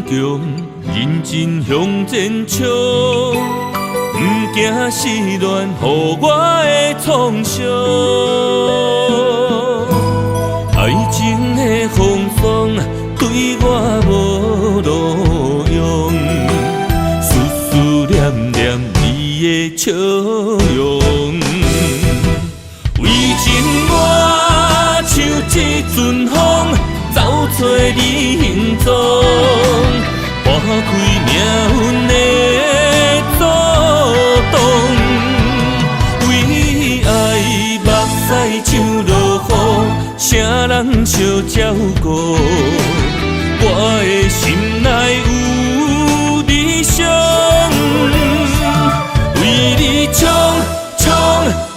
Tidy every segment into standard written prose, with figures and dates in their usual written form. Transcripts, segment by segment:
强，认真向前冲，不惊失恋，予我的创伤。爱情的风霜对我无路用，思念念你的笑容。为情我像一阵风，走找你行踪，拨开命运的阻挡。为爱目屎像落雨，啥人相照顾？我的心内有理想，为你冲冲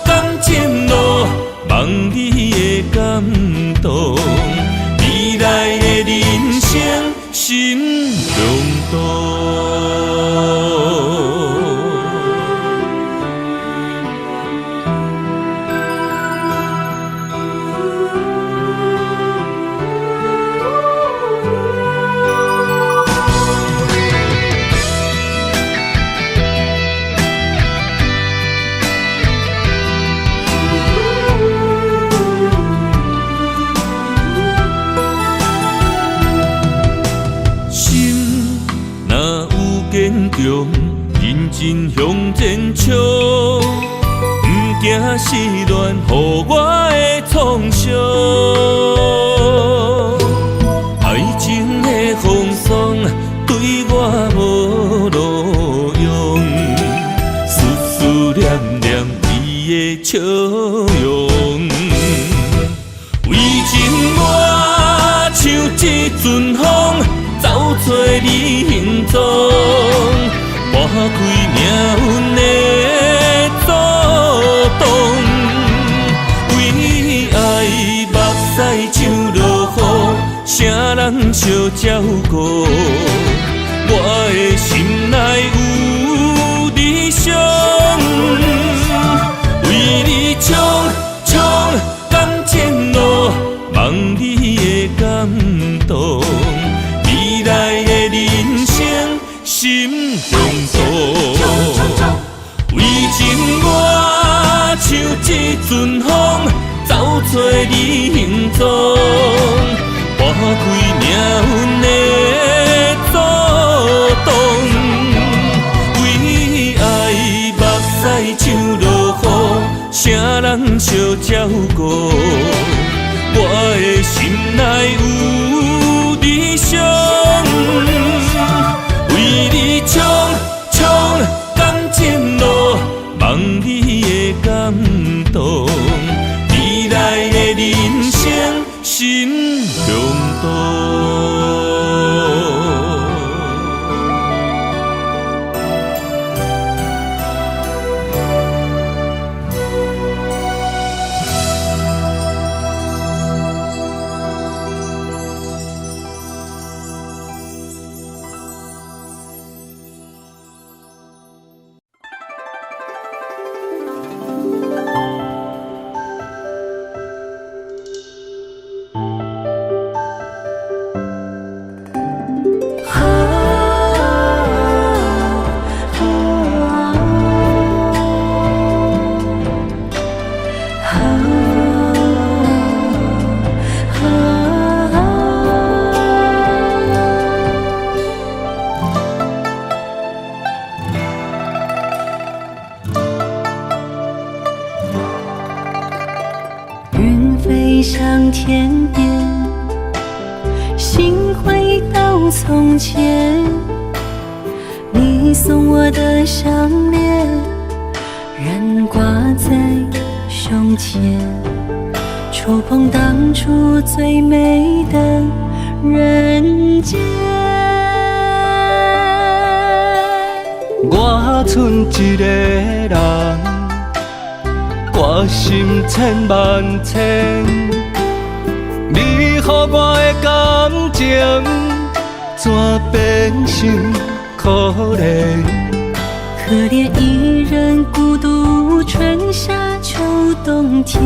感情路，望你的感动。未来的人生心中动。强，认真向前冲，不惊失恋，予我的创伤。爱情的风霜对我无路用，思念念你的笑容。为情我像一阵风，走找你行踪，拨开命运的阻挡。为爱目屎像落雨，啥人相照顾？我的心内有理想，为你冲冲感情路，望你的感动。未来的人生心中动，为情我像一阵风，走找你行踪，拨开命运的阻挡。为爱目屎像落雨，啥人相照顾？我的心内有理想，为你冲冲感情路，望你的感动。未来的人生心中动。向天边，心回到从前，你送我的项链仍挂在胸前，触碰当初最美的人间。我剩一个人，挂心千万千，你予我的感情怎变成可怜？可怜一人孤独，春夏秋冬天。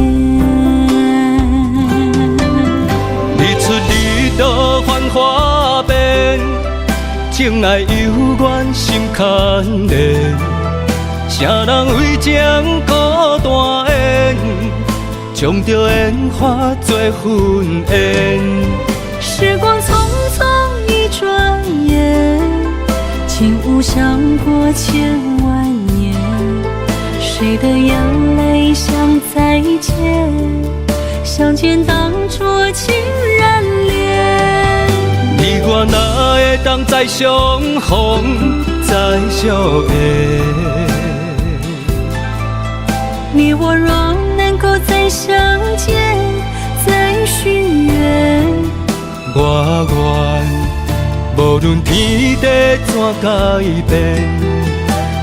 日出日落繁华变，情爱犹原心牵连，啥人为情孤单缘，将着烟花做粉烟。时光匆匆一转眼，竟无想过千万年。谁的眼泪像再见？相见当作情人恋。你我哪会当再相逢，再相爱？你我若能够再相见，再许愿。我愿无论天地怎改变，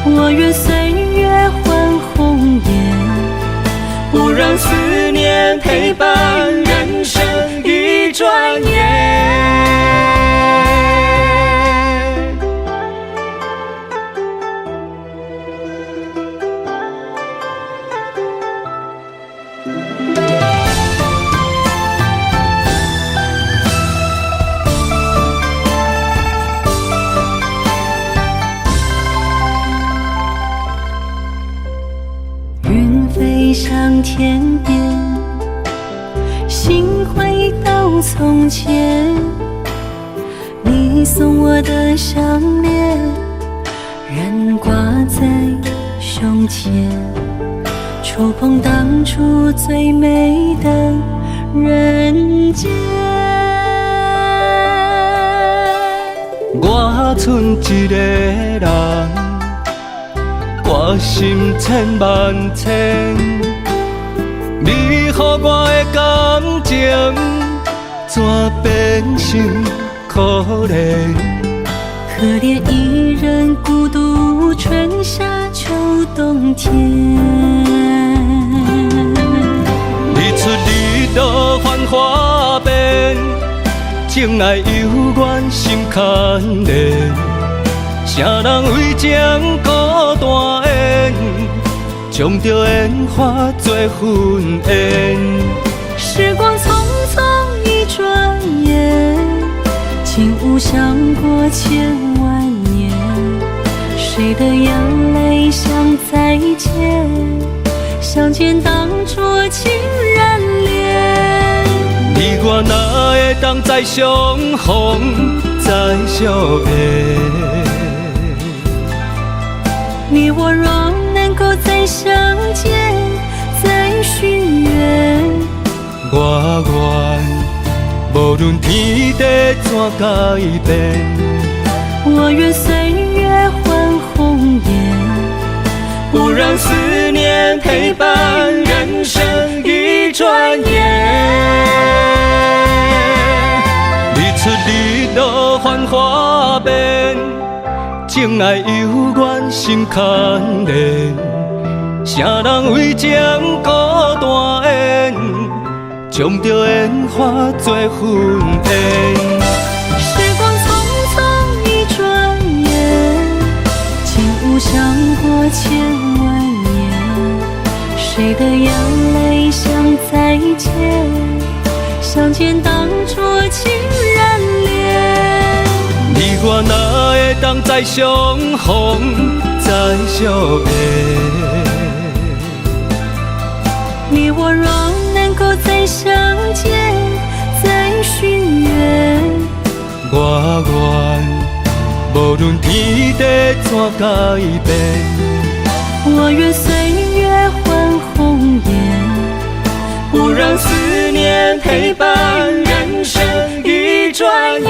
我愿岁月换红颜，不让思念陪伴人生一转眼。飞向天边，心回到从前。你送我的项链，仍挂在胸前，触碰当初最美的人间。我剩一个人，挂心千万千，你予我的感情，怎变成可怜？可怜一人孤独，春夏秋冬天。日出日落繁华变，情爱犹原心牵连。啥人为情孤单缘，将着烟花做粉烟。时光匆匆一转眼，竟无想过千万年。谁的眼泪像再见？相见当作情人恋。你我哪会当再相逢，再相爱？你我若能够再相见，再许愿。我愿无论天地怎改变，我愿岁月换红颜，不让思念陪伴人生一转眼。日出日落繁华变，情爱犹原心牵连。啥人为情孤单缘，将着烟花做粉烟。时光匆匆一转眼，竟无想过千万年。谁的眼泪像再见？相见当作情人恋。你我哪会当再相逢，再相爱？你我若能够再相见，再许愿。我愿无论天地怎改变，我愿岁月换红颜，不让思念陪伴人生一转眼。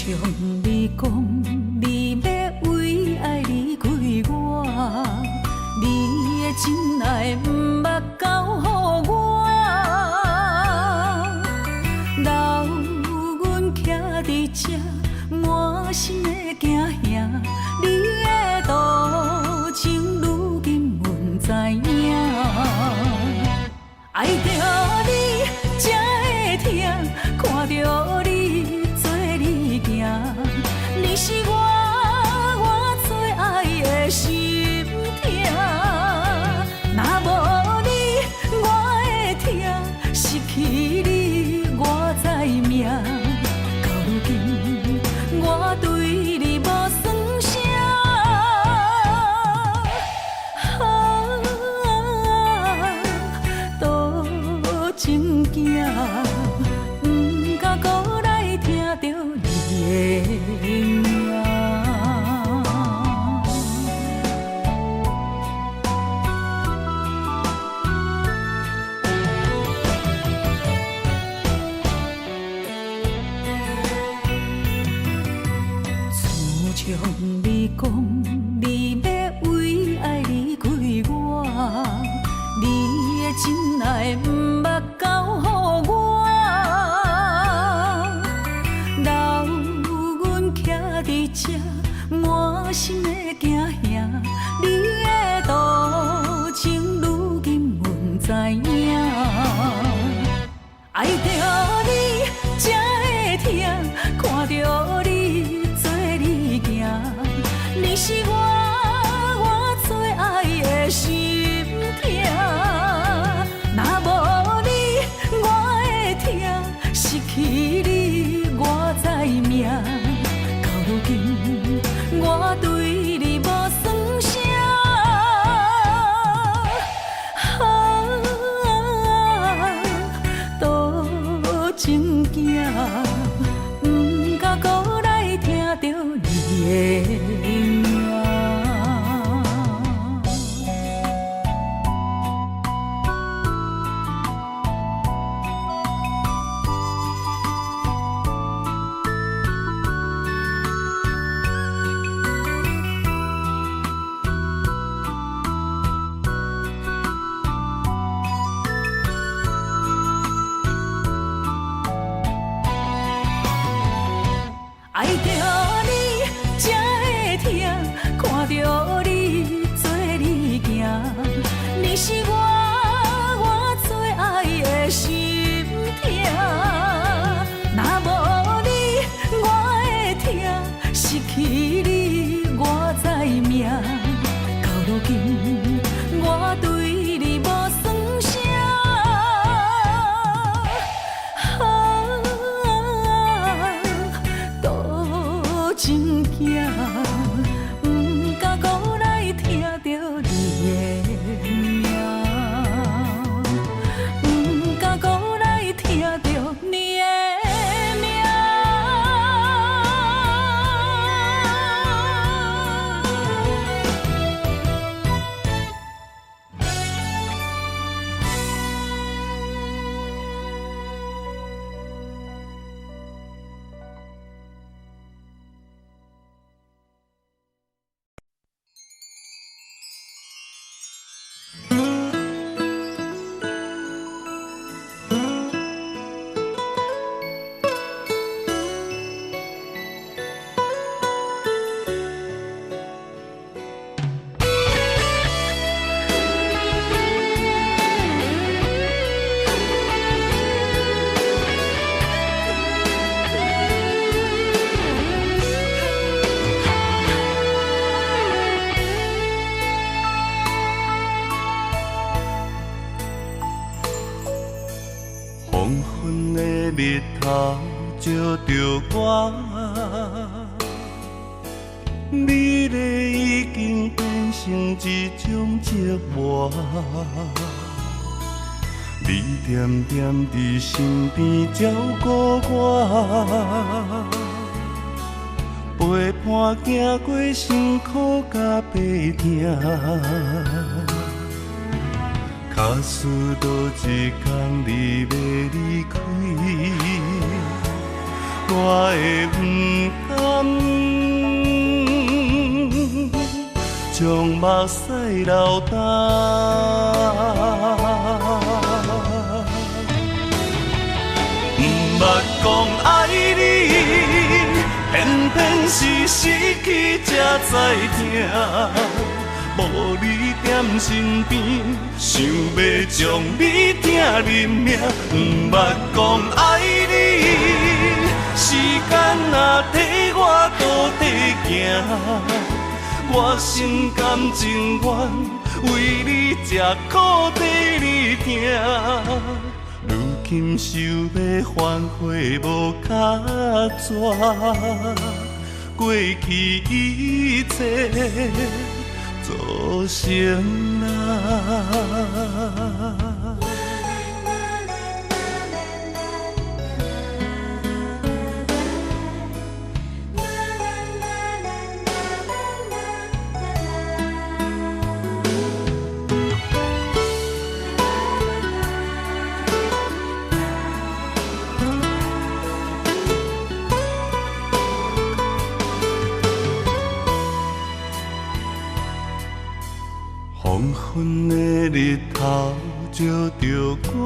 像你讲，你要为爱离开我，你的真爱毋捌交予我。留阮徛伫这，满心的惊吓，你的多情如今阮知影。爱着你才会疼，看着你做你行，你是我最爱的心痛。若无你，我会疼，失去你我知命。到如今，我对你无算啥。情惊，不敢搁来听到你的名。自从你讲，你要为爱离开我，你的真爱毋捌交予我，留阮徛伫这，满心的惊吓，你的多情如今阮知影。爱着你才会疼，看着你做你行，你是我最爱的心痛。若无你，我会疼，失去你我知命。到如今，我对你无算啥。多情惊，不敢搁来听到你的名。爱着你才会疼，看着你做你行，你是我最爱的心痛。若无你，我会疼，失去你我知命。到如今，我对你无算啥。真惊，不敢搁来听到你的名，不敢搁来听到你的名。黄昏的日头照着我，美丽已经变成一种折磨。你点点伫身边照顾我，陪伴行过辛苦甲白疼。假使倒一天你要离开，我会不甘，将目屎流干。不捌讲爱你，偏偏是失去才知痛。无你踮身边，想要将你听入命。不捌讲爱你，时间若替我倒退行，我心甘情愿为你吃苦替你听。如今想要反悔无卡纸，过去一切做成啦。黄昏的日头照着我，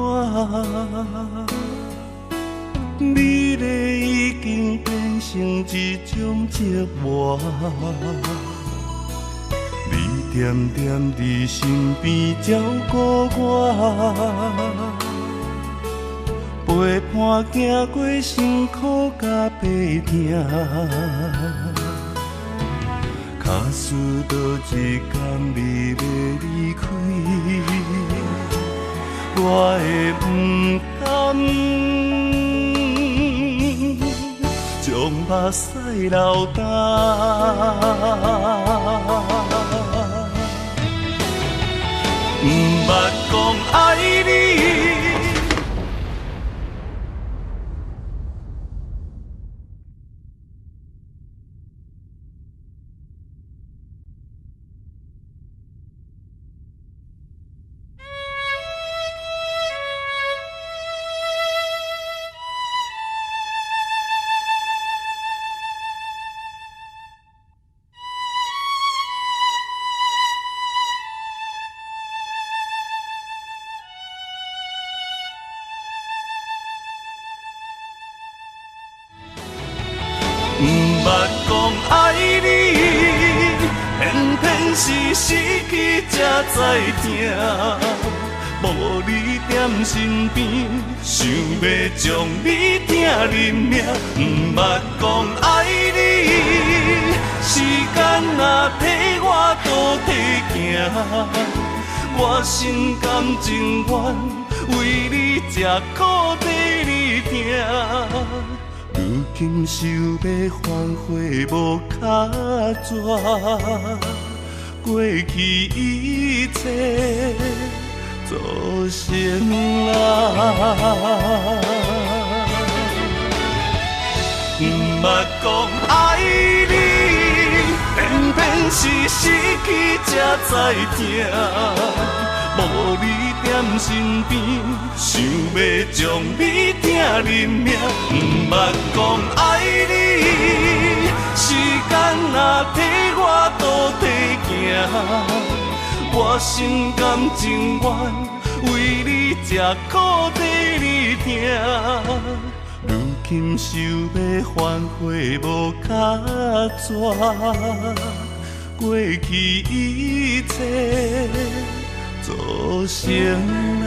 美丽已经变成一种折磨。你点点伫身边照顾我，陪伴行过辛苦甲白疼。假使倒一天你要离开，我会不甘，将目屎流干。不捌讲爱你。不捌讲爱你，偏偏是失去才知痛。无你踮身边，想要将你听入命。不捌讲爱你，时间若替我倒退行，我心甘情愿为你吃苦替你听。如今想要反悔无卡纸，过去一切做成啦。不捌讲爱你，偏偏是失去才知痛。无你踮身边，想要将你听入命。不捌讲爱你，时间若替我倒退行，我心甘情愿为你吃苦替你听。如今想要反悔无卡纸，过去一切做成啦。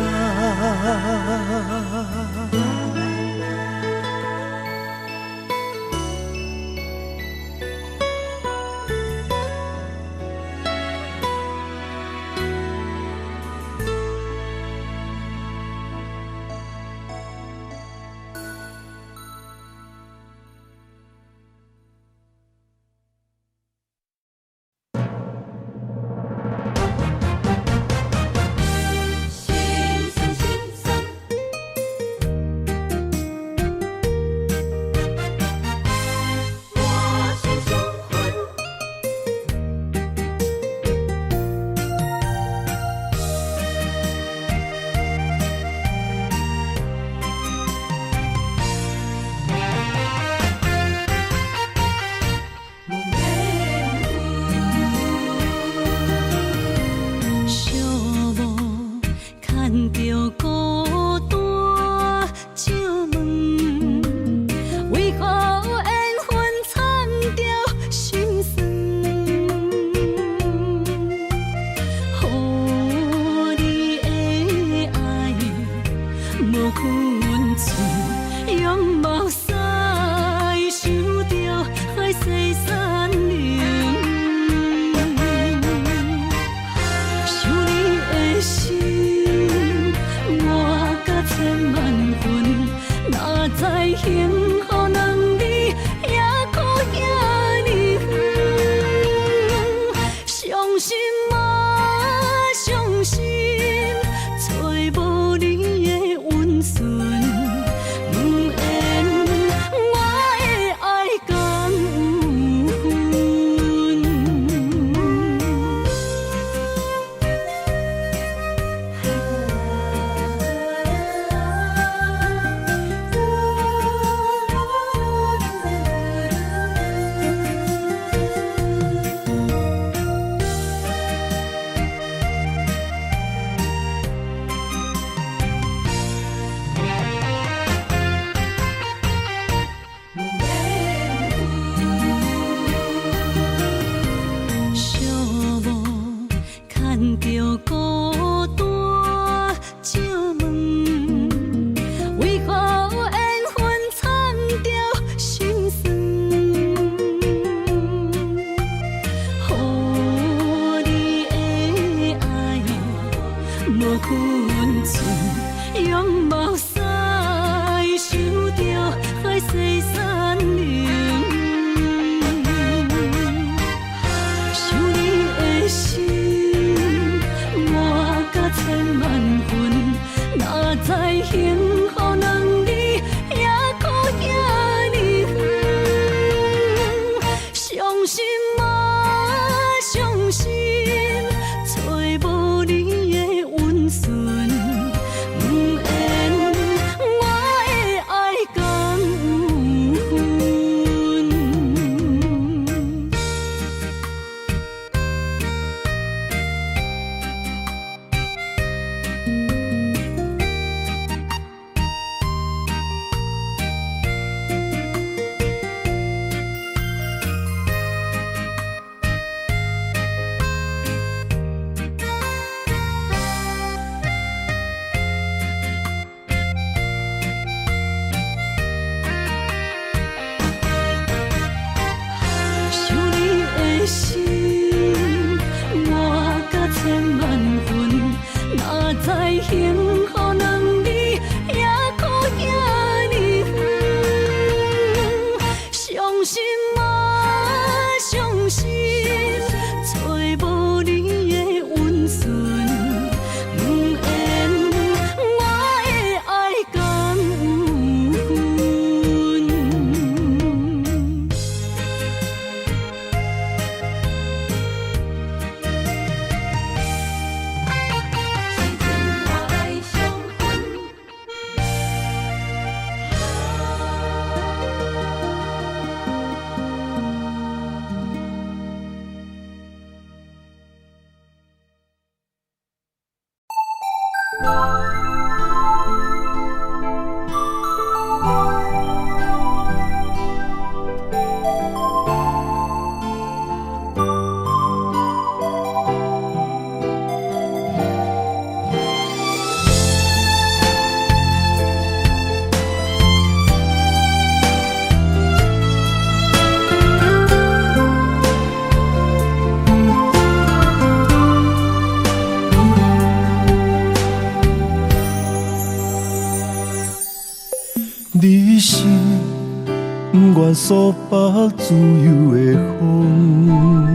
永远束缚自由的风。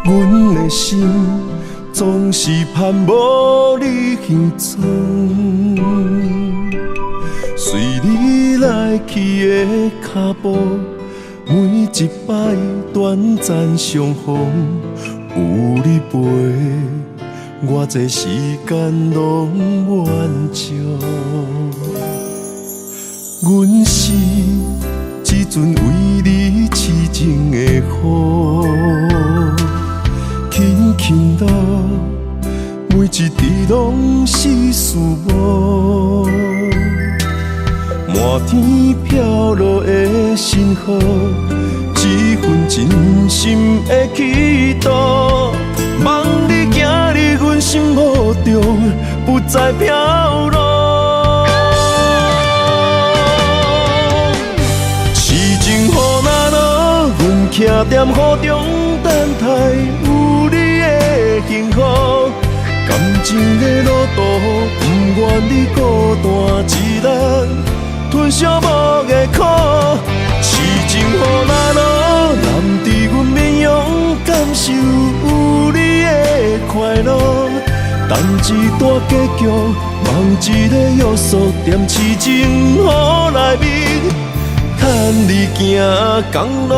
阮的心总是盼无你形踪，随你来去的脚步，每一摆短暂相逢，有你陪，偌济时间拢满足。阮是只阵为你痴情的雨，轻轻落，每一滴拢是思慕。满天飘落的星雨，这份真心的祈祷，望你行入阮心目中，不再飘落。痴情雨若落，阮徛在雨中等待有你的幸福。感情的路途，不愿你孤单一人吞寂寞的苦。痴情雨若落，难伫阮面容感受有你的快乐。等一段结局，望一个约束，踮痴情雨内面，牵你行公路。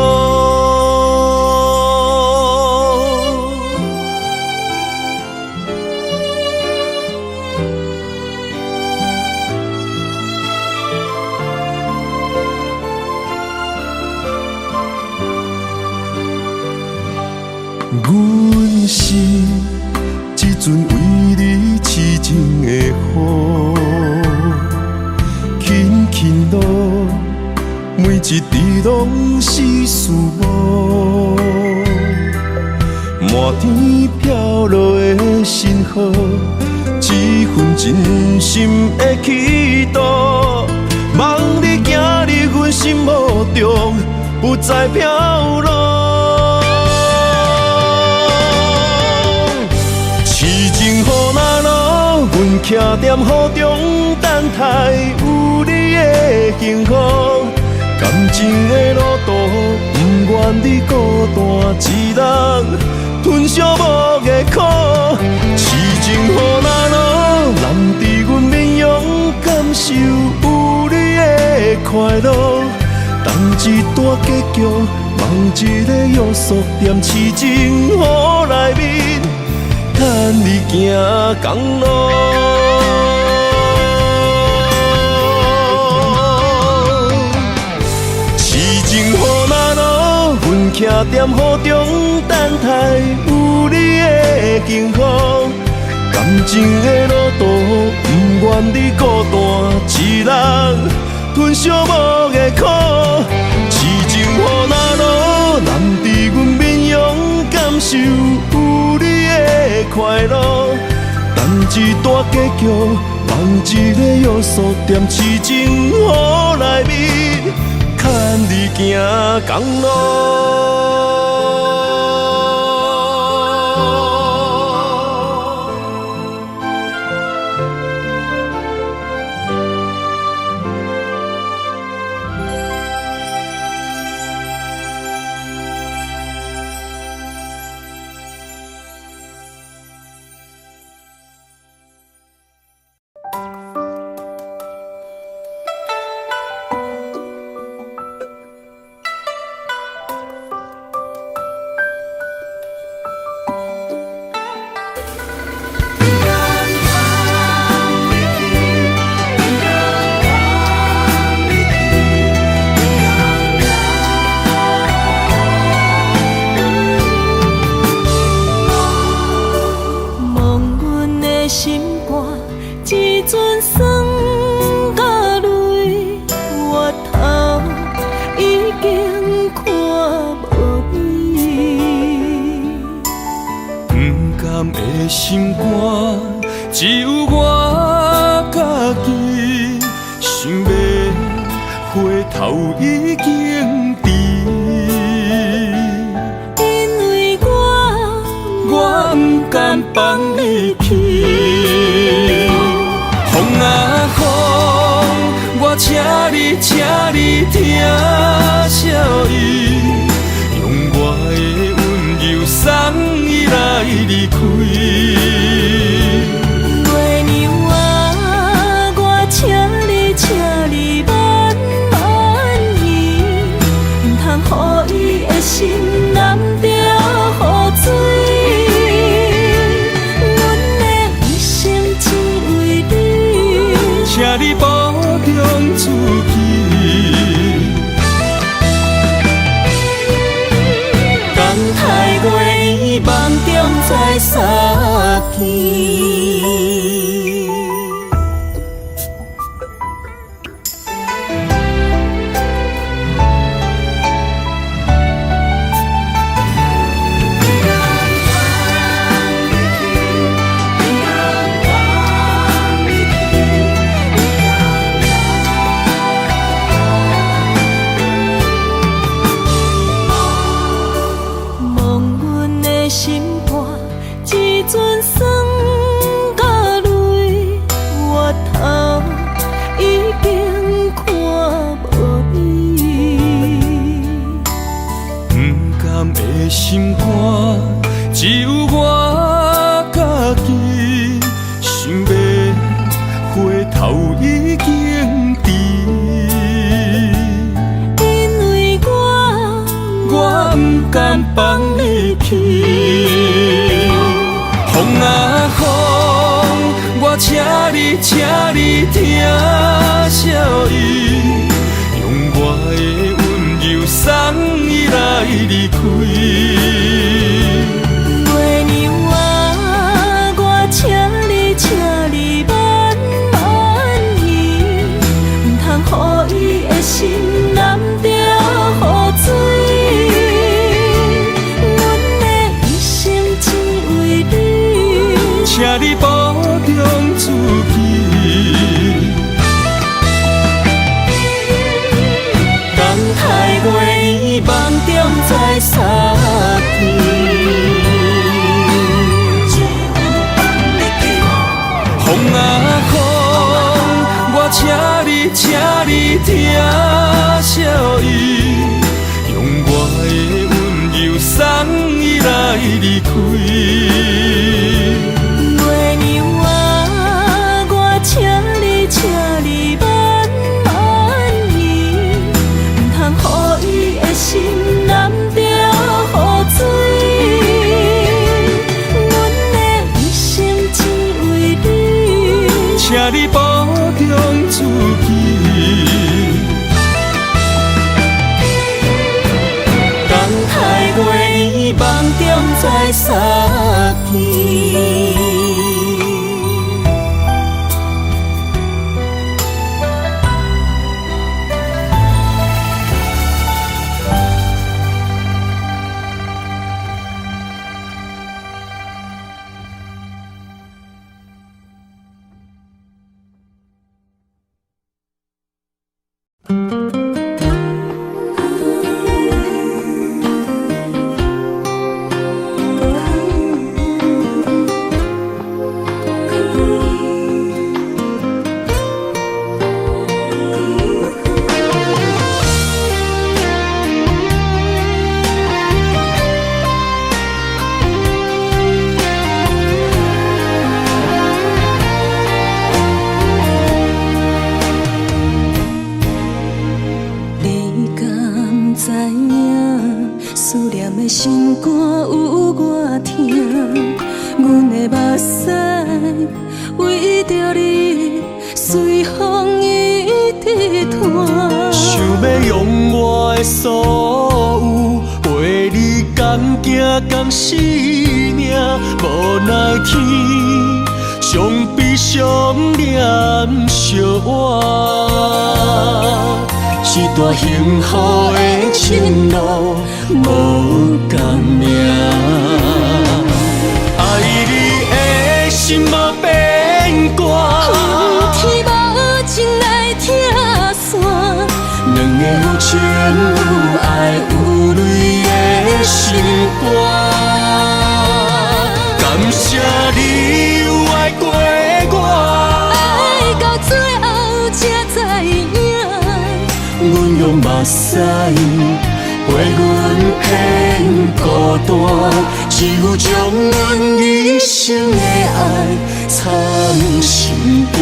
阮是一阵为你痴情的雨，轻轻落，每一滴拢是思慕。满天飘落的星雨，这份真心的祈祷，望你行入阮心目中，不再飘落。情雨若落，阮徛在雨中等待有你的幸福。感情的路途，不愿你孤单一人吞寂寞的苦。痴情雨若落，难伫阮面容感受有你的快乐。等一段结局，望一个约束，踮痴情雨内面，牵你行公路。痴情雨若落，阮徛在雨中等待有你的幸福。感情的路途，不愿你孤单一人吞寂寞的苦。痴情雨若落，难伫阮面容感受有你的快乐。等一段结局，望一个约束，踮痴情雨内面，牵你行公路。心肝只有我家己，想要回头已经迟。因为我不甘放你去。风啊风，我请你听笑意，用我的温柔送伊来离开。月娘啊，我请你慢慢移，唔通予伊的心难着雨水。阮的一生只为你，请你保重自己。等待月圆梦中再相见。心肝只有我家己，想要回头已经迟。因为我不甘放你去。风啊风，我请你听笑意，用我的温柔送伊来离开。月娘啊，我请你慢慢移，唔通予伊的心难着雨水。阮的一生只为你，请你保重自己。等待月圆梦中再相见。风啊风，我请你听笑意，用我的温柔送伊来离开。月娘啊，我请你慢慢移，唔通予伊的心难着雨水。阮的一生只为你，请你保重自己。等待月圆梦中再相见。心肝有我听，阮的目屎为着你随风一直弹。想要用我的所有陪你同行同死命，无奈天相比相念惜我。一段幸福的情路无甘命，爱你的心无变卦，天无情来听线，两个有情有爱有泪的心肝。感谢你有爱过我，爱到最后才知影。用目屎陪阮偏孤单，只有将阮一生的爱藏心肝。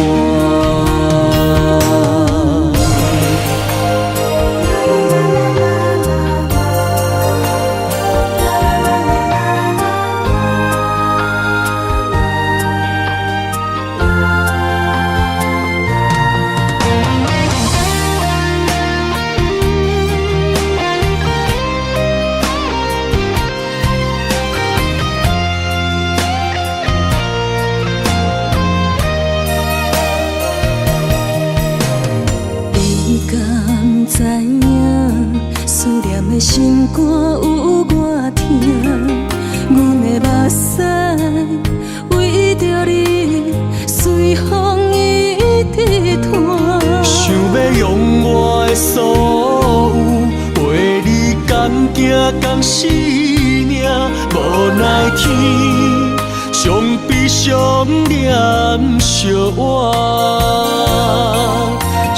知影思念的心肝有我疼，阮的目屎为着你随风一直弹。想要用我的所有为你甘行甘死命，无奈天上比上念惜我。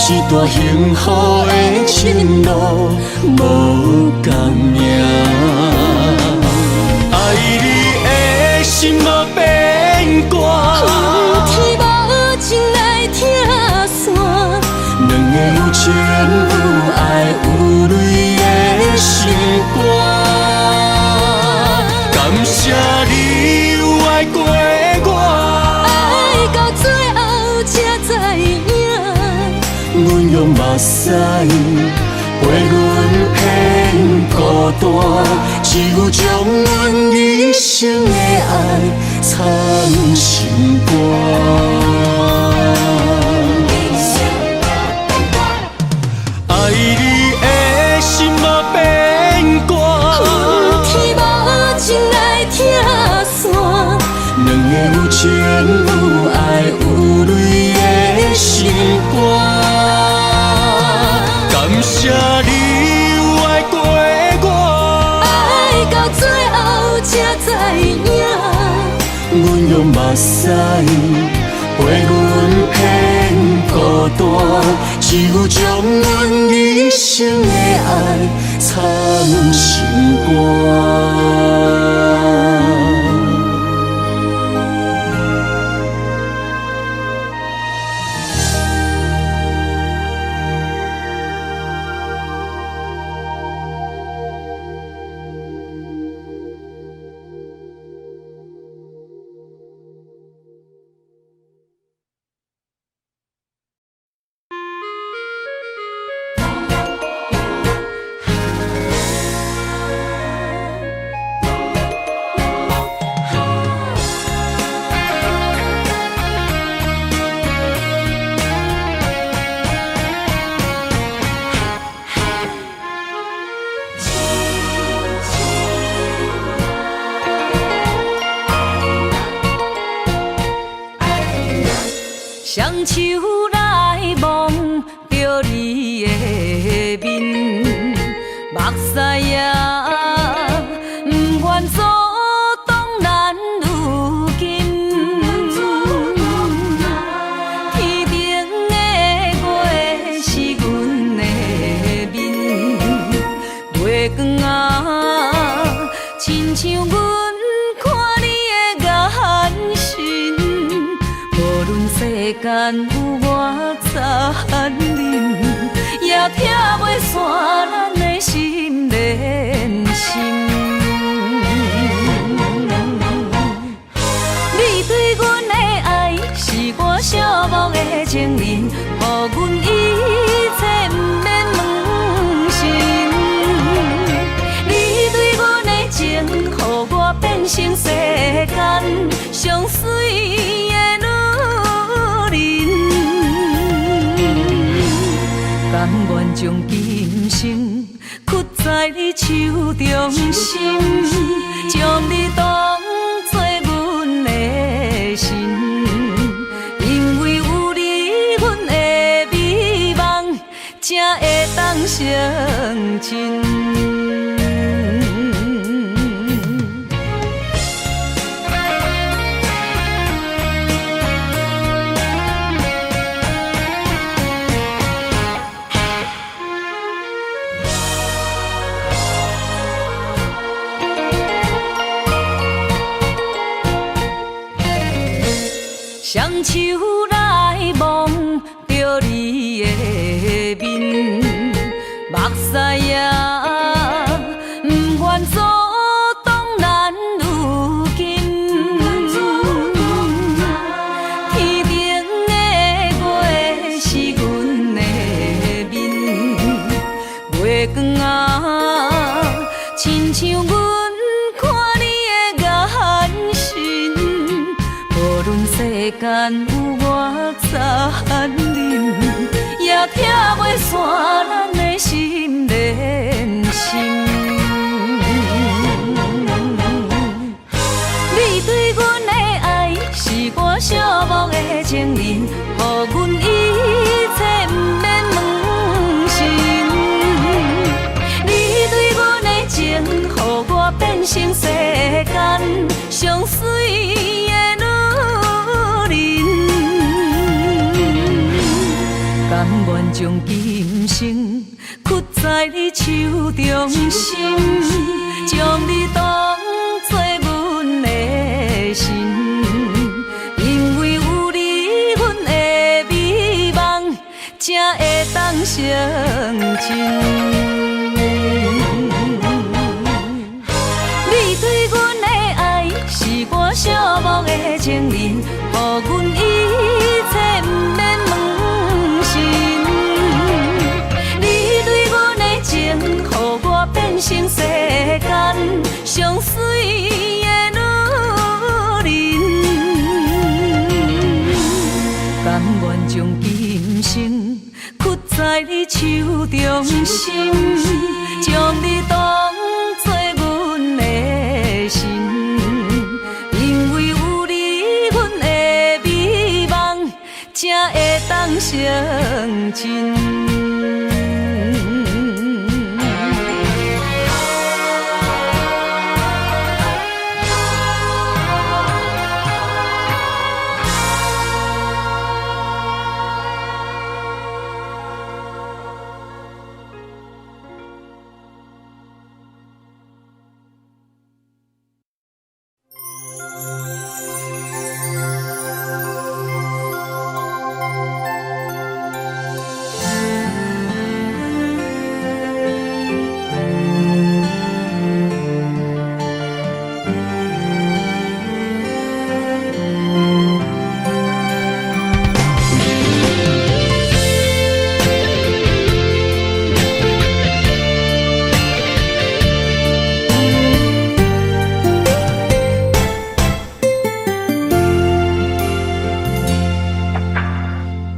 一段幸福的情路无共命，爱你的心嘛变卦，天无情来拆散，两个有情有爱有泪的心肝。感谢你有爱过我，爱到最后才知影。阮用目屎陪阮偏孤单，只有将阮一生的爱藏心肝。爱你的心嘛变卦，天无情来拆散，两个有情有爱有泪的心肝。感谢你有爱过我，爱到最后才知影。阮用目屎陪阮偏孤单，只有将阮一生的爱藏心肝。双手来摸着你的面，目屎也不愿阻挡咱如今。天顶的月是阮的面，月光啊，亲像阮看你的眼神。无论世间有偌残忍，也拆袂散咱的心连心。你对阮的爱是我寂寞的情人，予阮一切不免问心。你对阮的情，予我变成世间上水的甘愿将今生刻在你手中心，将你当作阮的神，因为有你，阮的美梦才会当成真。双手来摸着你的面，目屎也不愿阻挡咱如今。天顶的月是阮的面，月光啊，亲像阮看你的眼神。无论世间有偌残忍，也拆袂散咱的心连心。你对阮的爱是我寂寞的情人，予阮一切不免问心。你对阮的情，予我变成世间上水的女人，甘愿将今生屈在你手中心，将你当作阮的神，因为有你，阮的美梦才会当成真。你对阮的爱是我寂寞的情人，予阮一切不免问心。你对阮的情，予我变成世间上水的女人，甘愿将今生屈在你手中心，将你当作阮的神，因为有你，阮的美梦才会当成真。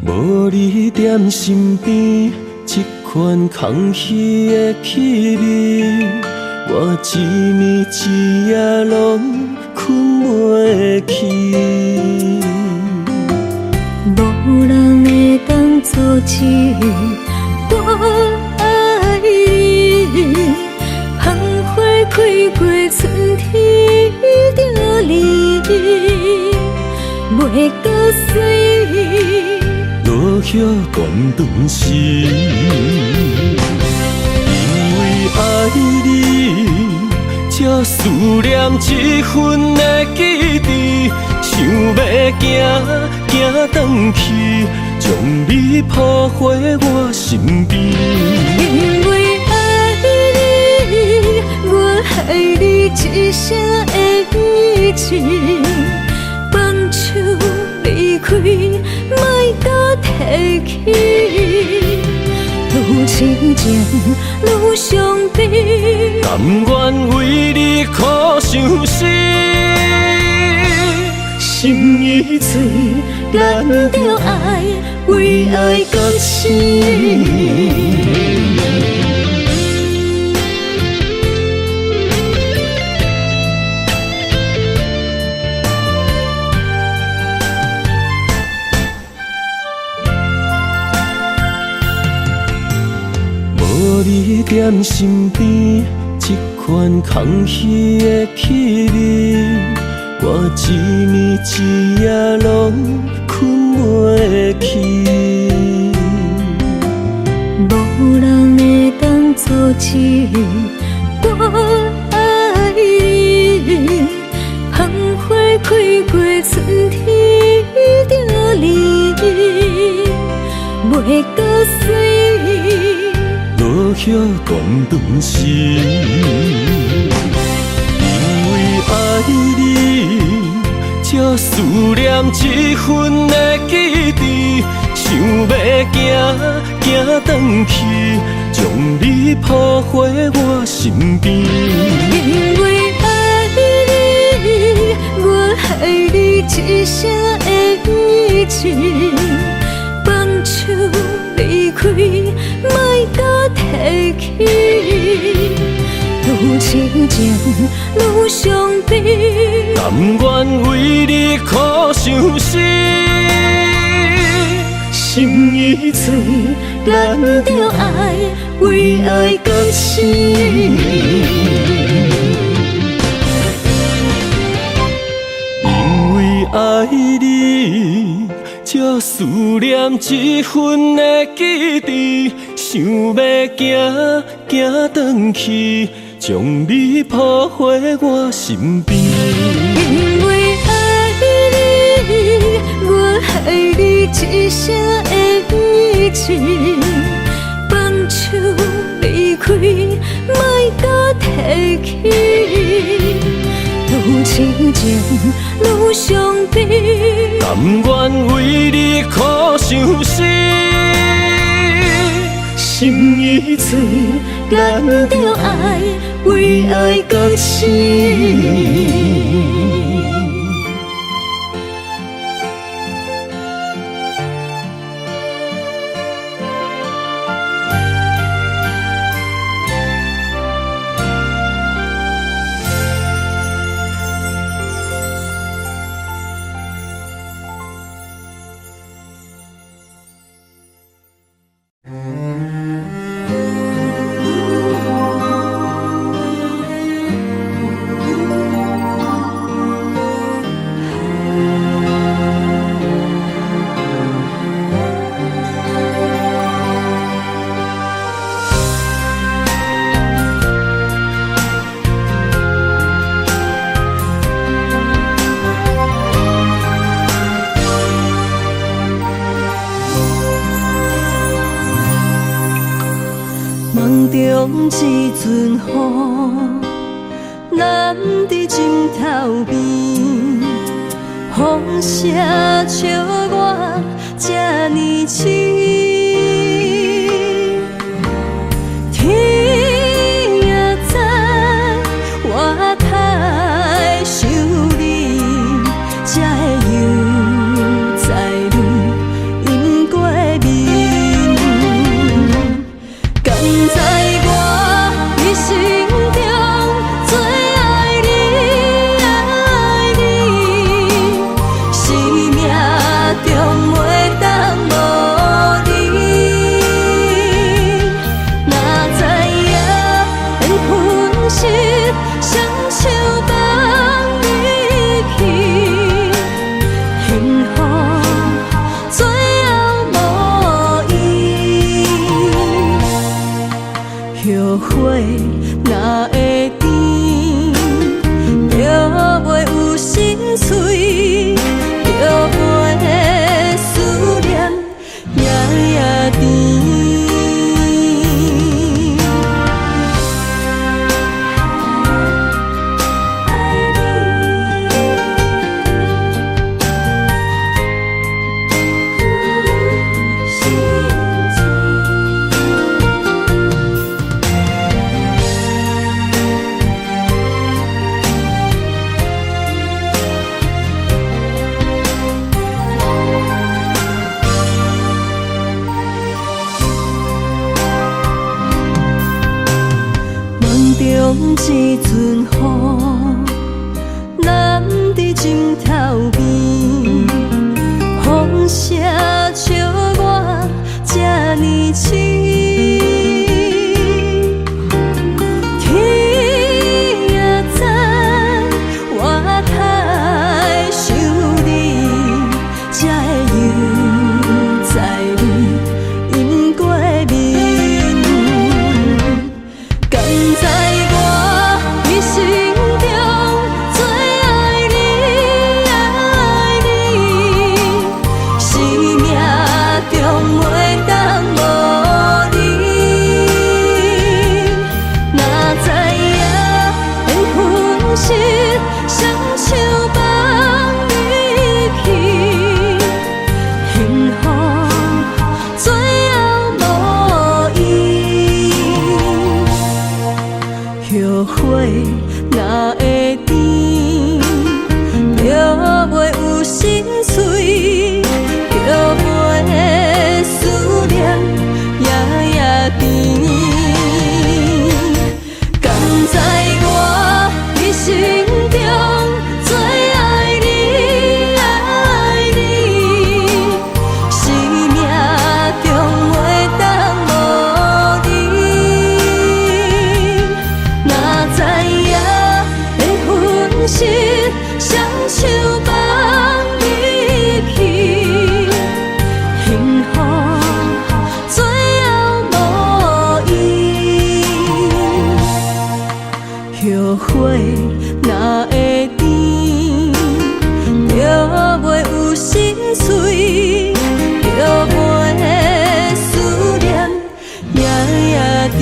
无你踮身边，这款空虚的气味，我一暝一夜拢困袂去。无人会当阻止我爱你，芳花开过春天着你，袂搁水。落叶断断时，因为爱你，才思念这份的记忆，想要行转去，将你抱回我身边。因为爱你，我害你一生的意志，放手离开，莫搁提起。愈亲情愈伤悲，甘愿为你苦伤心，心已碎，咱着爱，为爱到死。无你踮身边，这款空虚的气味，我一暝一夜拢困袂去。无人会当阻止我爱你，芳花开过春天着你，袂搁水，落叶断断时。因为爱你，才思念这份的记忆，想要行转去，将你抱回我身边。因为爱你，我爱你一声的语气，放手离开，莫搁提起。愈痴情愈伤悲，甘愿为你苦伤心，心已碎，咱着爱为爱搁生。因为爱你，才思念这份的记忆，想要行转去，将你抱回我身边。因为爱你，我爱你一声的语气，放手离开，莫搁提起。愈痴情愈伤悲，甘愿为你苦伤心，心已碎，咱着爱为爱搁生。梦中一阵雨，咱伫枕头边，风声笑我这呢痴。天也知我太想你，才会又在你饮过面。甘在我一生中最爱你，爱你，生命中袂当无你。哪知影缘分是双手放你去，幸福最后无依。后悔哪会甜，就袂有心碎，就袂思念夜夜甜。梦中一阵雨，咱伫枕头边，风声笑我这呢痴。天也知我太想你，才会又在你饮过面。甘在一生中最爱你，爱你，后悔哪会甜，就袂有心碎，就袂思念夜夜甜。甘知我一生中最爱你，爱你，生命中袂当无你。哪知影会分心，双手放你去，幸福最后无依。后悔哪会甜，就袂有心碎，就袂思念夜夜甜。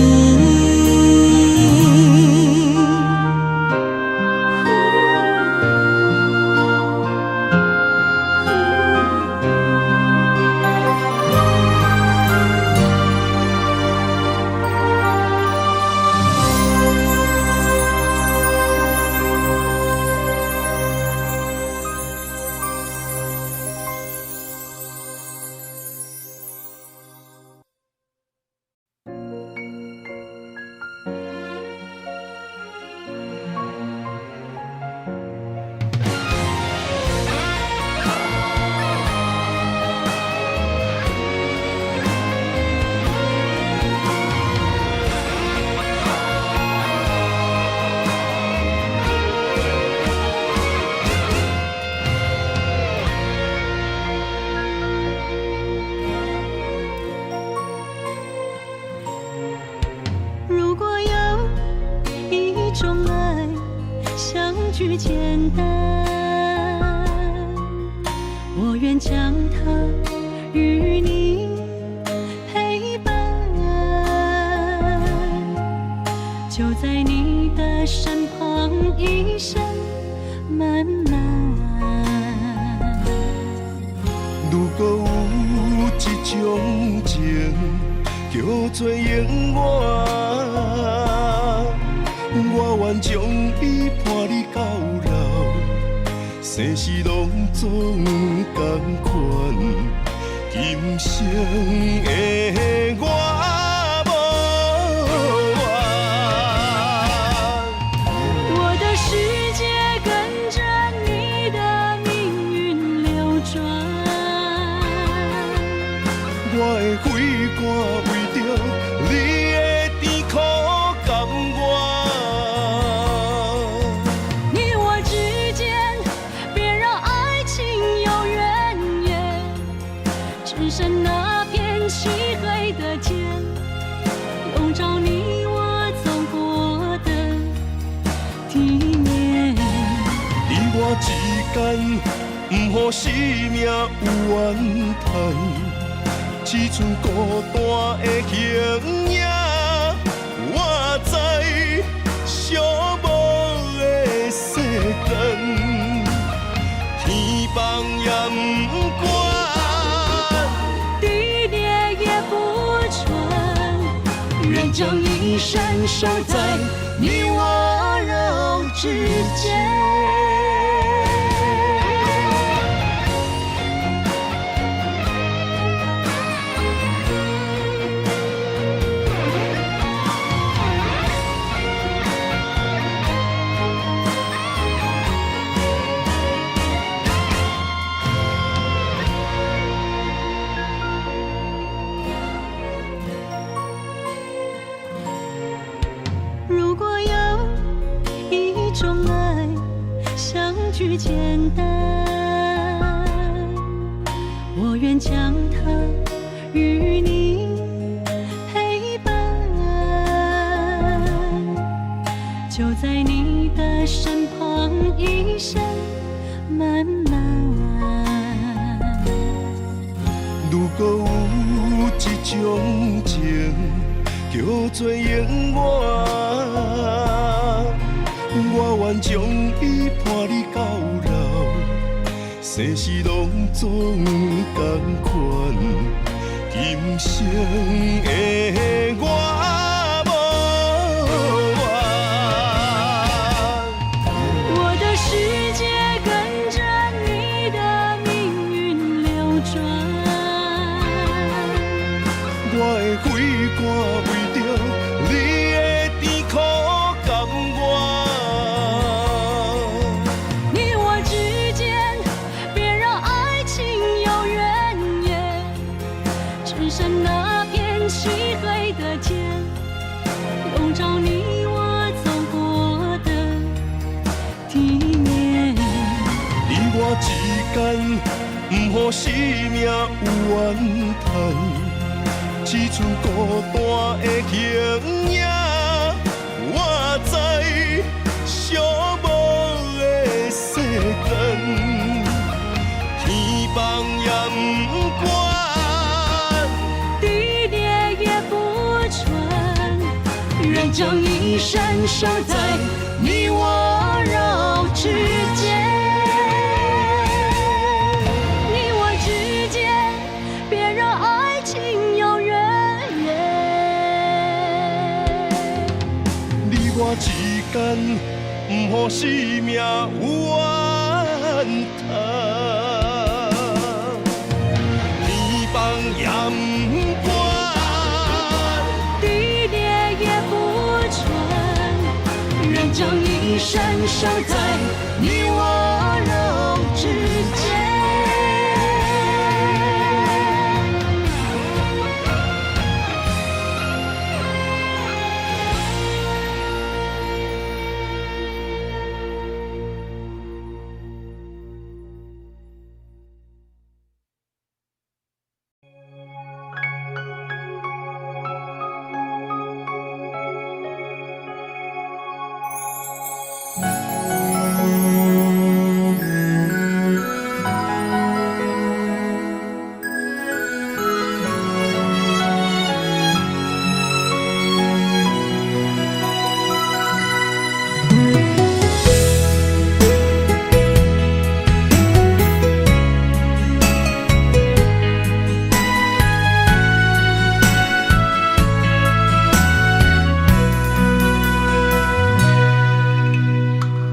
如果有一种爱，相聚简单，我愿将它与你陪伴，就在你的身旁，一生慢慢。如果有一种情，叫做永远，我愿将伊伴你到老，生死拢总同款，今生的我无怨。我的世界跟着你的命运流转，我的血汗为着你的甜苦甘愿。你我之间别让爱情有渊源，只剩那片漆黑的天，笼罩你我走过的体面。你我之间，不予生命有怨叹。只剩孤单的形影，我知寂寞的世间，天崩也不管，地裂也不穿，愿将一生守在你我肉之间。如果有一种爱，相聚简单，我愿将它与你陪伴，就在你的身旁，一生慢慢。如果有一种情，叫做永远，我愿将伊伴你到老，生死拢总同款，今生的我无怨。予生命有怨叹，只剩孤单的形影。我知寂寞的世间，天放也不管，地裂也不穿，愿将一生守在你我肉之间。你我之间，别让爱情有远你我之间，不予生命有怨叹，天放也不管，地裂也不穿，愿将一生守在你我肉之间。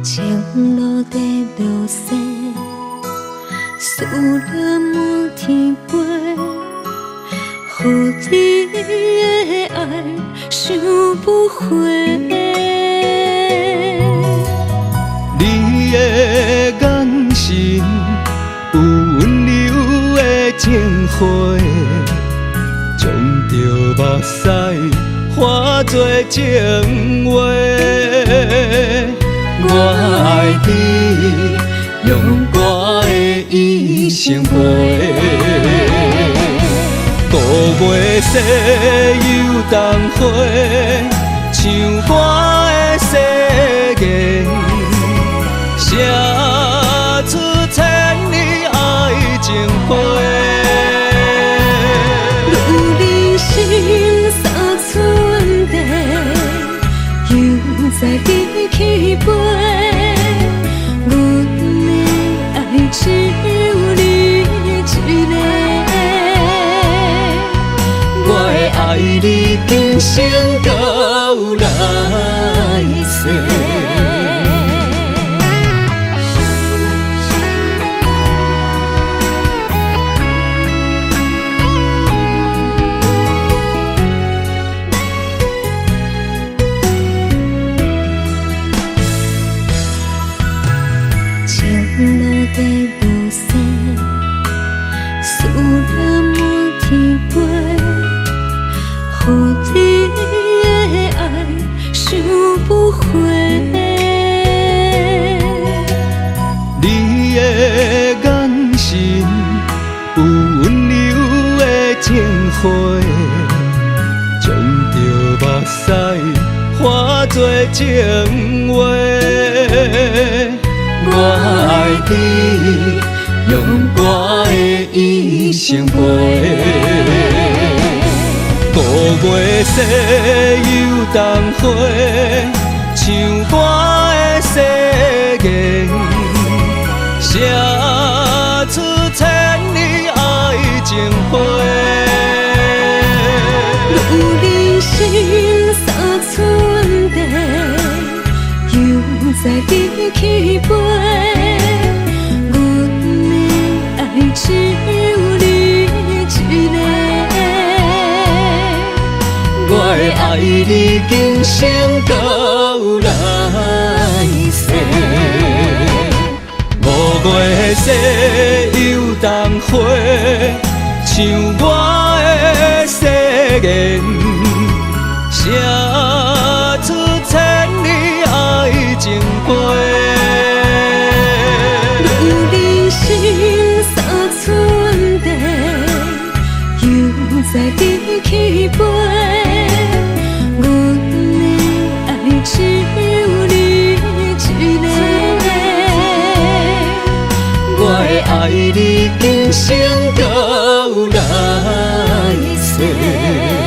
情路地流逝，思念满天飞，予你的爱想不回。你的眼神有温柔的情花，将着目屎化作情话。我爱你，用我的一生陪。5月细又冬花，唱歌的世言，写出千里爱情花。如人生三寸地，又在你起飞。阮的爱只有你一个，我会爱你今生到来世。路地流逝，思念满天飞，予你的爱想不回。你的眼神有温柔的情花，将着目屎化作情话。我爱你，用我的一生陪。5月细又冬花，唱歌的世言，写出千里爱情花。如人生三寸地，又在你起飞。阮的爱只有你一个，我会爱你今生到来世。5月细又冬花，唱我的誓言，写出千里爱情花。如人生三寸爱你今生到来世。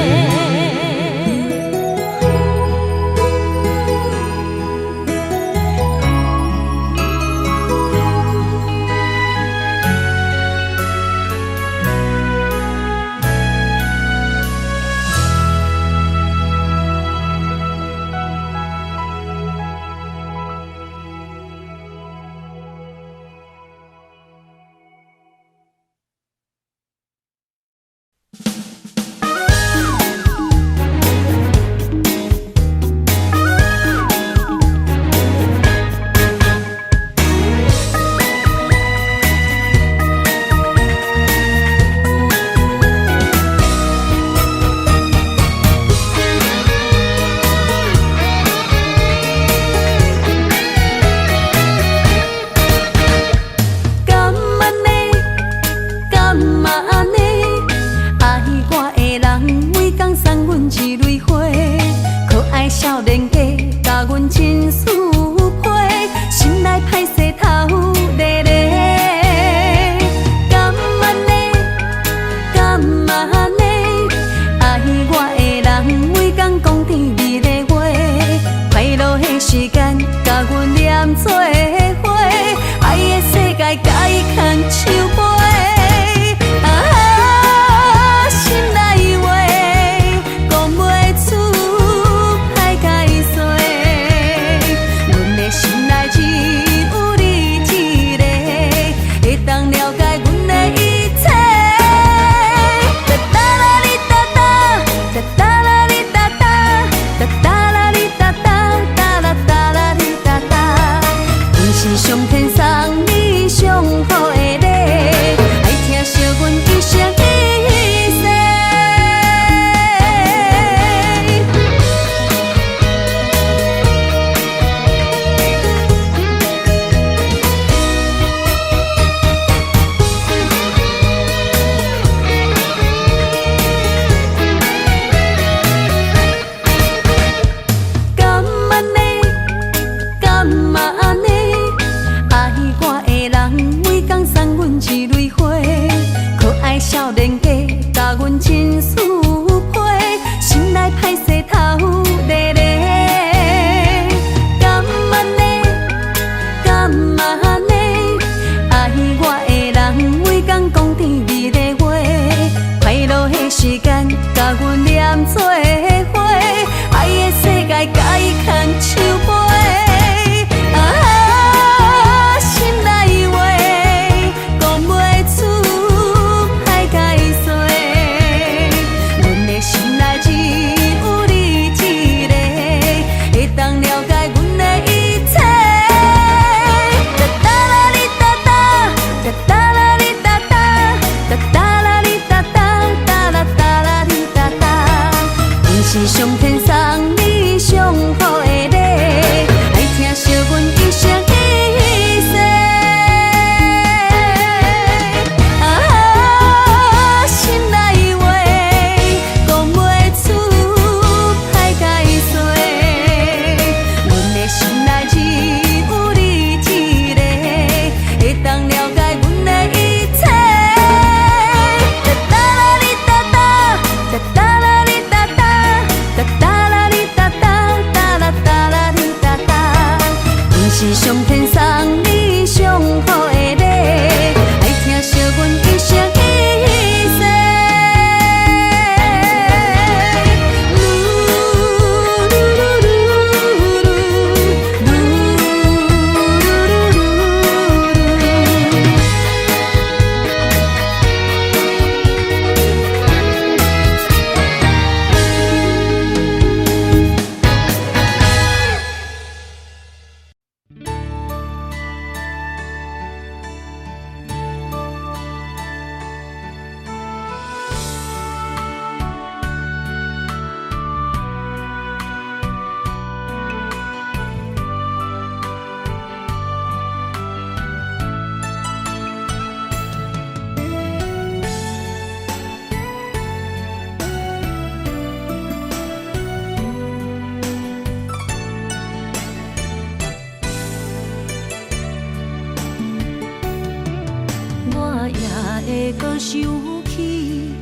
会搁想起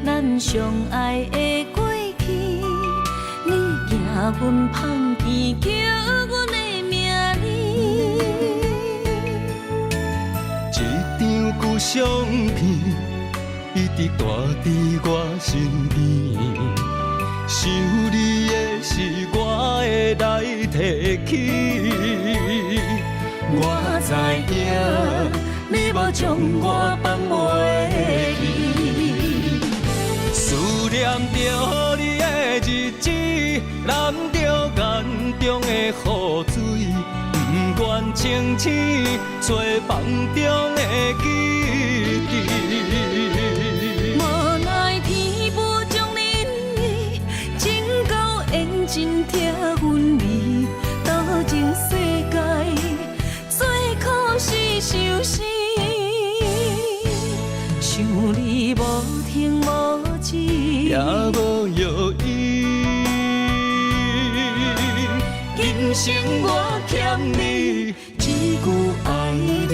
咱相爱的过去。你行阮芳田，叫阮的名字。一张旧相片，一直挂伫我身边。想你的时，我会来提起。我知影，你无将我放袂记。思念着你的日子，淋着眼中的雨水，不愿清醒找梦中的记忆。无奈天无将恁意，情到缘尽拆阮离，多情世界最可是相思。想你无停无止，也无药医。今生我欠你一句爱你。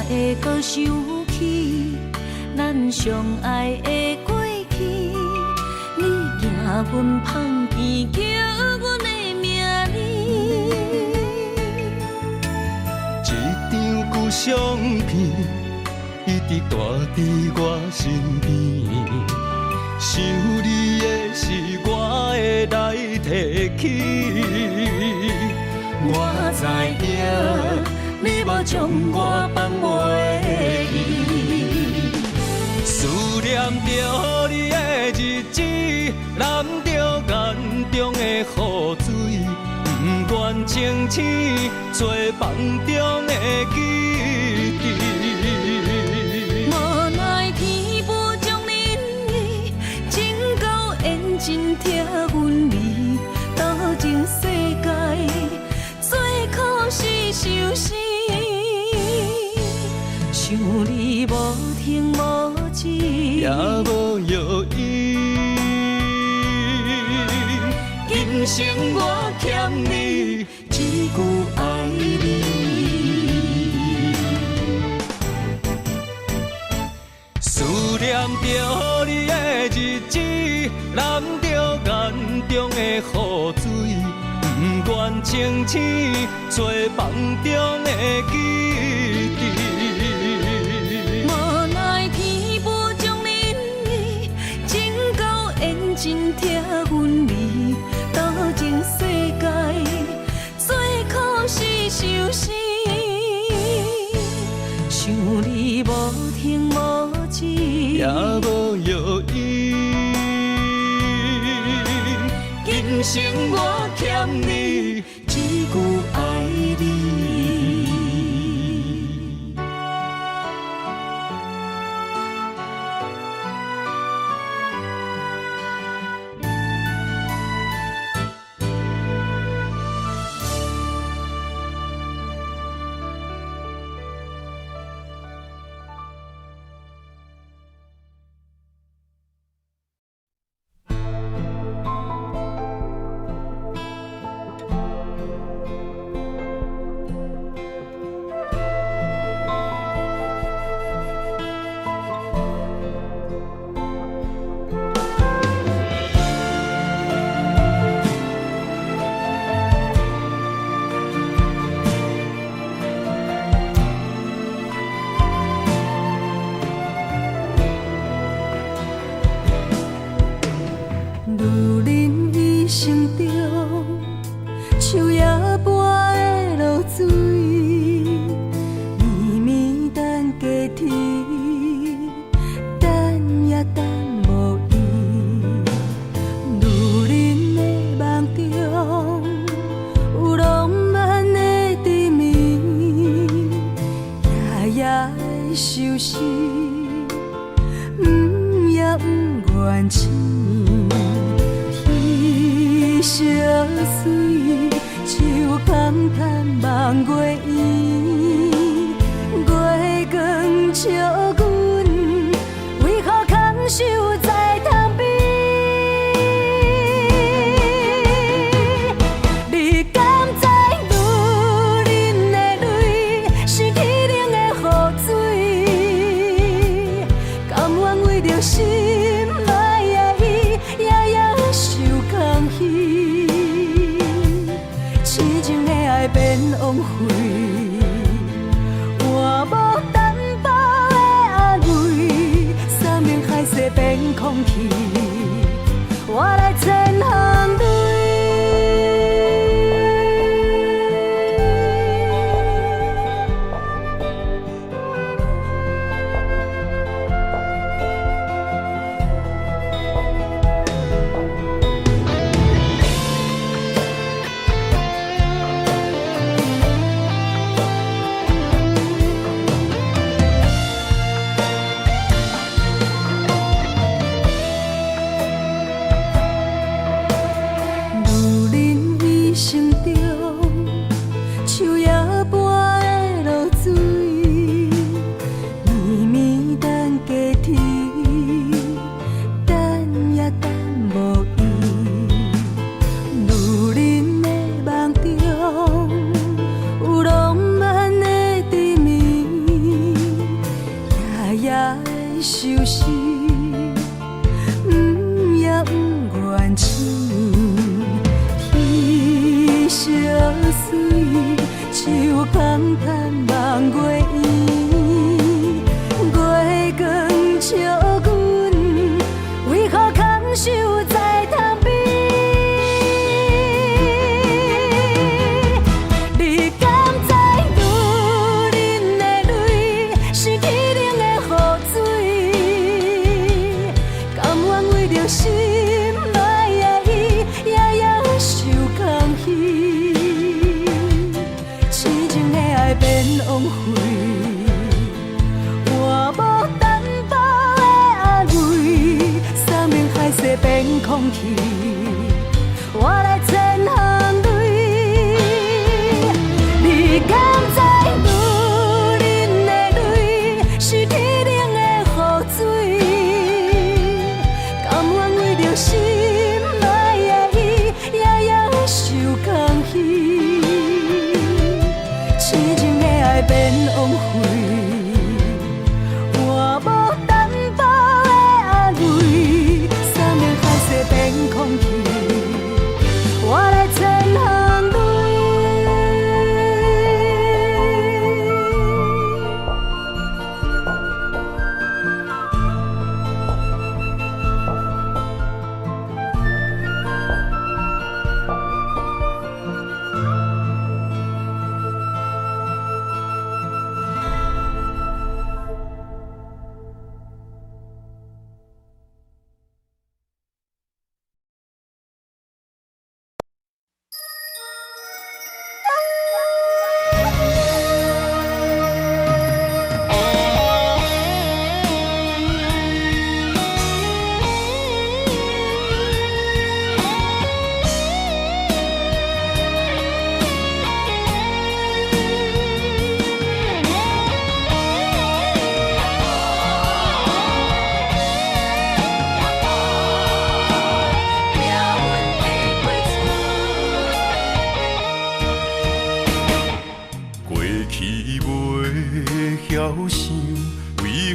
会搁想起咱相爱的过去。你行阮芳田，叫阮的名字。一张旧相片，一直挂伫我身边。想你的时，我会来提起。我知影，你无将我放袂记。思念着你的日子，淋着眼中的雨水，不愿清醒找梦中的记忆。无奈天无将恁意，情到缘尽拆阮离，多情世界最可是相思。想你无停无止，也无药医。今生我欠你一句爱你。思念着你的日子，淋着眼中的雨水，不愿清醒找梦中的记忆。无奈天无将恁意，情到缘尽拆阮离，多情世界最可是相思。想你无停无止，也无药医。今生我欠你一句爱你。如恁一生中，树叶般的露水，绵绵等价天，等也等无伊。如恁的梦中，有浪漫的甜蜜，夜夜的相思。情的爱变枉费，我无担保的安慰，三面海誓变空气，我来前行对。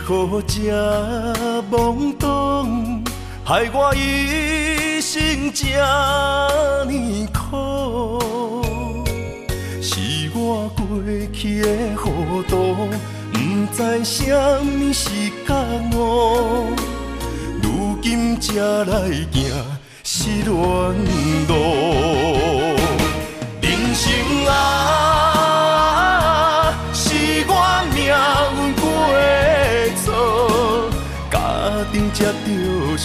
何这懵懂，害我一生这呢苦。是我过去的糊涂，不知什么是觉悟。如今才来行失恋路，人生啊，是我命运过错，家庭才着受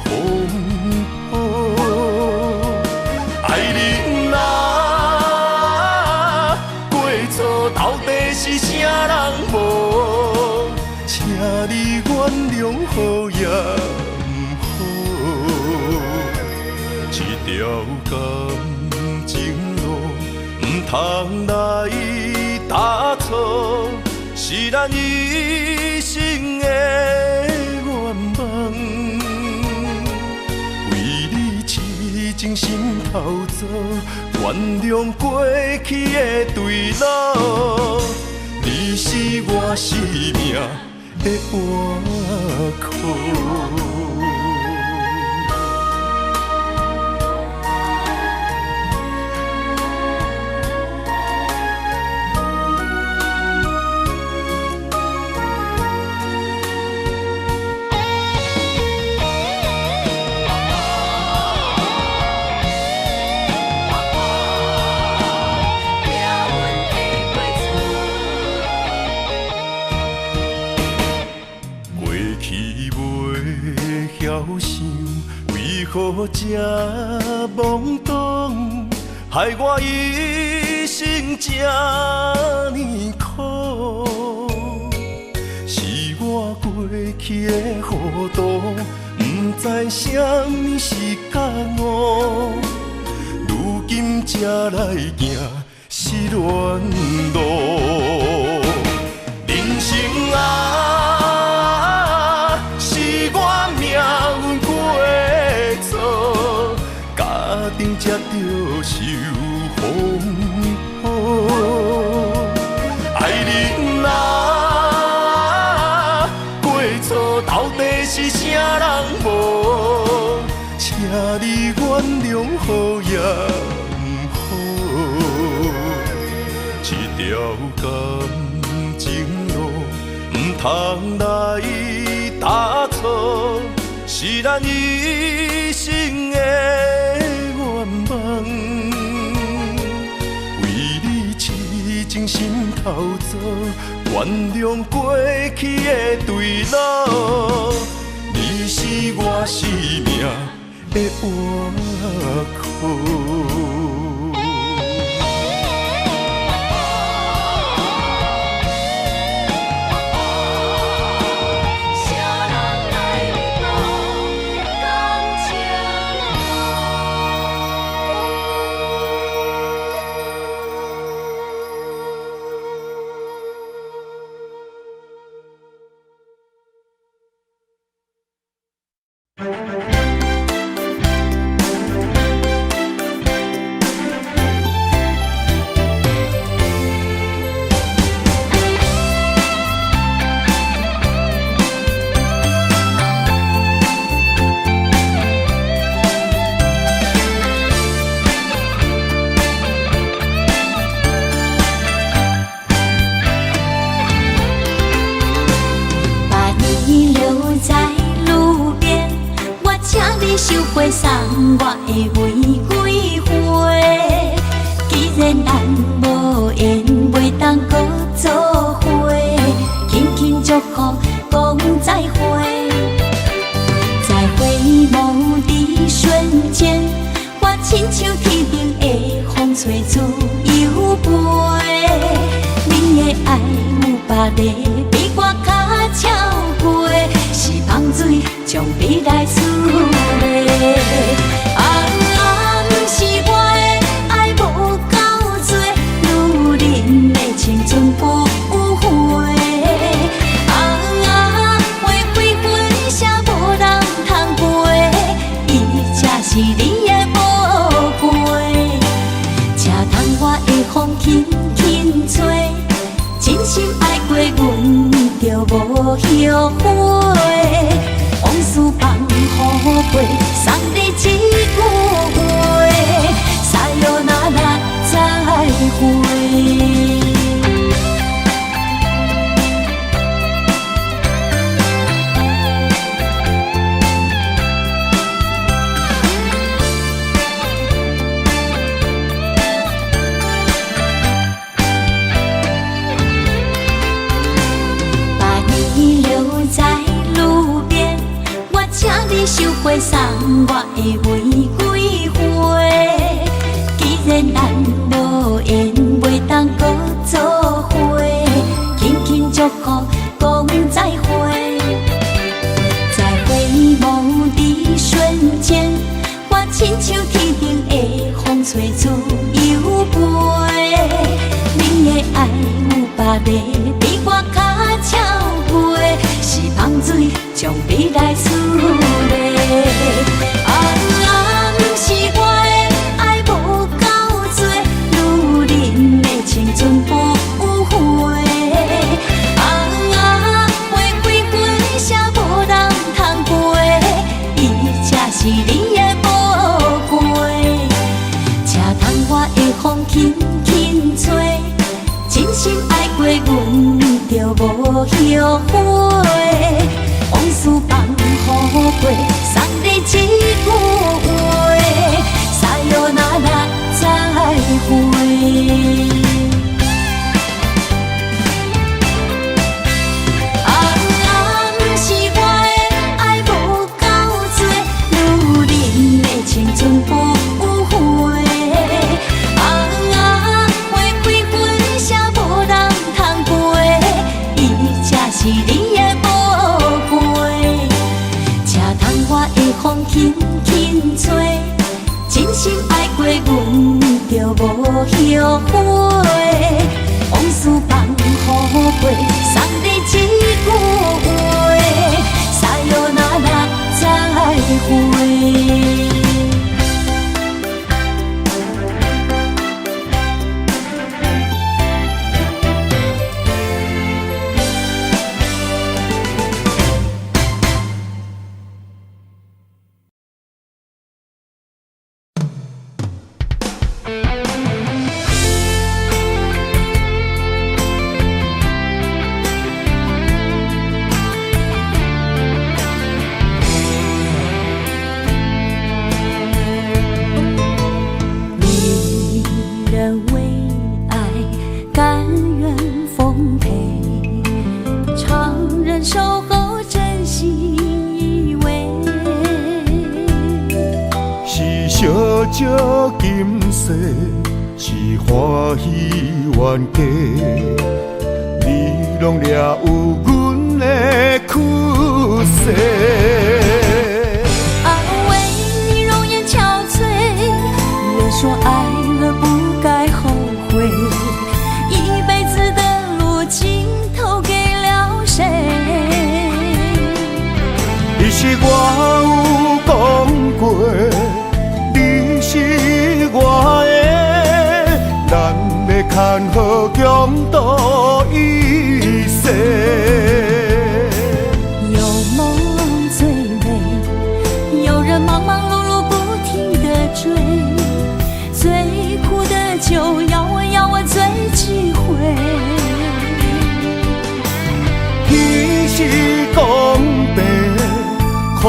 风波。爱人啊，过错到底是啥人无？请你原谅好也不好，这条感情路不通来打错，是咱一生的愿望。为你痴情心头做，原谅过去的对路。你是我生命的换苦。予这懵懂，害我一生这呢苦。是我过去的糊涂，不知什么是觉悟，如今才来行失恋路。人生啊，是我命运过错，家庭才着受风雨。爱人啊，过错到底是啥人无？请你原谅好也不好，这条感情路唔通来打错，是咱一生的愿望。为你痴情心头做，原谅过去的对路。你是我生命的依靠。收回送我的玫瑰花，既然咱无缘，袂当搁做伙，轻轻祝福讲再会。再会无伫瞬间，我亲像天顶的风吹自由飞。你的爱有别个比我较超过，是香水将美来滋味。不是我的爱无够多，女人的青春不悔。花开分写无人通背，伊才是你的宝贝。才通我的风轻轻吹，真心爱过阮就无后悔。往事放乎过，送你一句话，撒哟那拉再会。把你留在路边，我请你收回送我的玫瑰花。既然咱无缘，袂当搁做伙，轻轻祝福讲再会。再会无伫瞬间，我亲像天顶的风吹自由飞。你的爱有别个比我较超过，是香水将美来滋味。不是我的爱无够多，女人的青春不悔。花开分写无人通背，伊才是你的宝贝。才通我的风轻轻吹，真心爱过阮就无后悔。往事放乎过，送你一句话，撒哟那拉再会。不是我的爱无够多，女人心爱过阮就无后悔，往事放乎过，送你一句话，撒哟那拉再会。小今世是欢喜冤家，你拢了有阮的苦涩。啊，为你容颜憔悴，人说爱了不该后悔，一辈子的路尽头给了谁？你是我有讲过。是我的，咱要牵好共度一世。有梦最美，有人忙忙碌碌不停地追，最苦的就要我最忌讳。天是公平，苦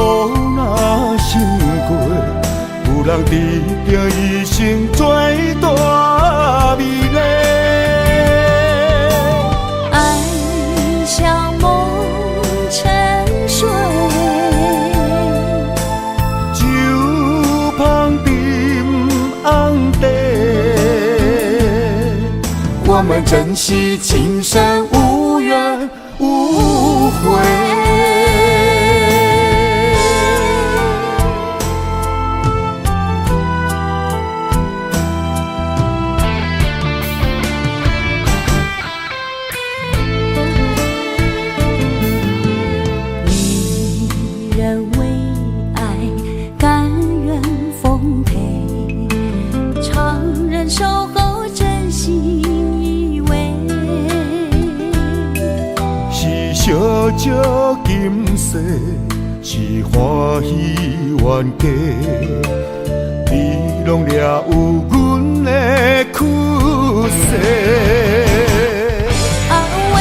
若心过。有人治着一生最大美丽，爱像梦沉睡，酒香甜红茶，我们珍惜今生无怨无悔。小今世是欢喜冤家，你拢了有阮的苦涩。啊，为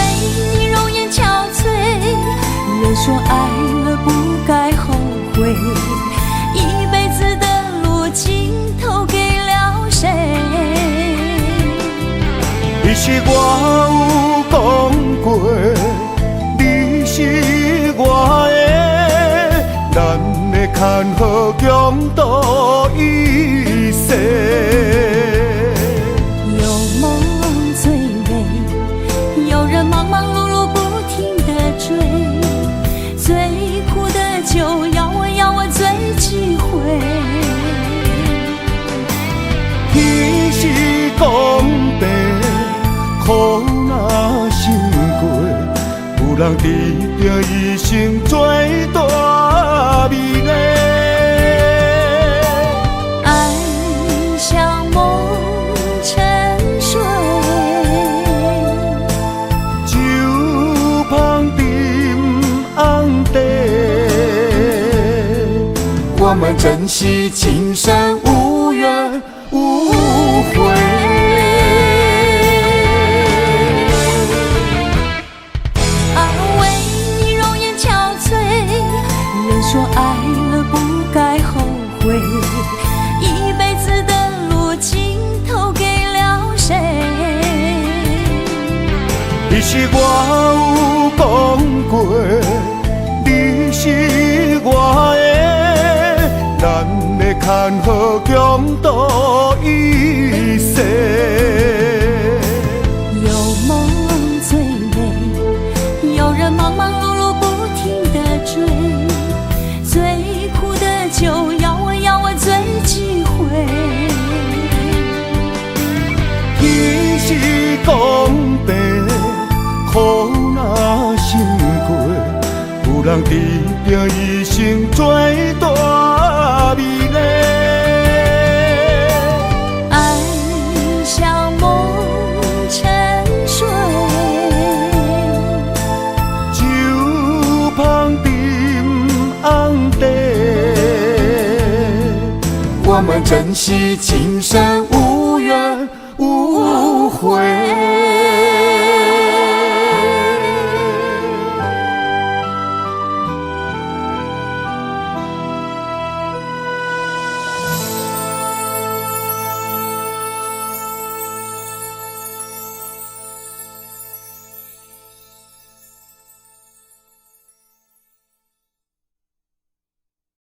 你容颜憔悴，人说爱了不该后悔，一辈子的路尽头给了谁？你是我有讲过。是我的，咱要牵好共度一世。有梦最美，有人忙忙碌碌不停地追，最苦的就要我最忌讳。天是公平，苦若心过。有人治着一生最大美丽，爱像梦沉睡，酒香甜红茶，我们珍惜今生无怨无悔。说爱了不该后悔，一辈子的路尽头给了谁？你是我有讲过，你是我的，咱要牵好共度一世。有梦最美，有人忙忙碌碌不停地追。最苦的就要我最忌讳。人值得一生最大美丽。爱像梦沉睡，酒香沉红茶，我们珍惜今生无怨无悔。